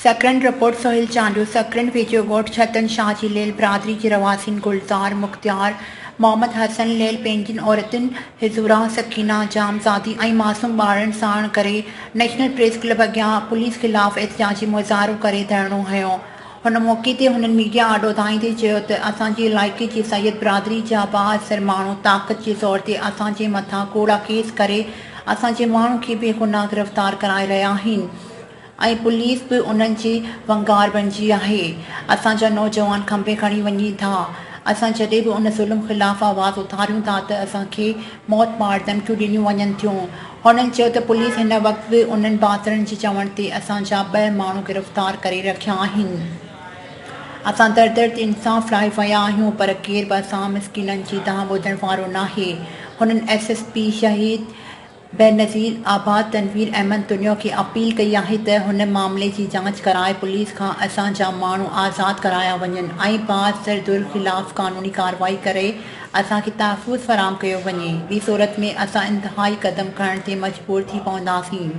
सकरन report Sohail चांडू सकरन video गोट छतन शाहजी लेल बरादरी के रवासिन गुलजार मुख्तियार मोहम्मद हसन लेल पेंजिन औरतुन हिजूरा सकीना जामजादी ऐं मासूम ॿारनि साण करे नेशनल प्रेस क्लब अॻियां पुलिस ख़िलाफ़ एहतिजाजी मुज़ाहिरो करे धरणो हयो। हुन मौक़े ते हुननि मीडिया आॾो धाईंदे चयो त असांजे इलाइक़े जी सैयद बिरादरी जा बाअसर माण्हू ताक़त जे ज़ोर ते असांजे मथां कूड़ा केस करे असांजे माण्हू खे बेगुनाह गिरफ़्तार कराए रहिया आहिनि ऐं पुलिस भी उन्हनि जी वंगार बणिजी आहे। असांजा नौजवान खंबे खणी वञी था। असां जॾहिं बि उन ज़ुल्म ख़िलाफ़ आवाज़ उथारियूं था त असांखे मौत मार धमकियूं ॾिनियूं वञनि थियूं। हुननि चयो त पुलिस हिन वक़्तु बि उन्हनि बासरनि जे चवण ते असांजा 2 माण्हू गिरफ़्तार करे रखिया आहिनि। असां दर इंसाफ़ लाइ विया आहियूं पर केर बि असां मिसकिननि जी दाह ॿुधण वारो नाहे। हुननि SSP शहीद बेनज़ीर आबाद तनवीर अहमद दुनिया खे अपील कई आहे त हुन मामले जी जांच कराए पुलिस खां असांजा माण्हू आज़ादु कराया वञनि ऐं बाअसर ख़िलाफ़ क़ानूनी कार्रवाई करे असांखे तहफ़्फ़ुज़ फ़राहम कयो वञे। ॿी सूरत में असां इंतिहाई क़दम खणण ते मजबूर थी पवंदासीं।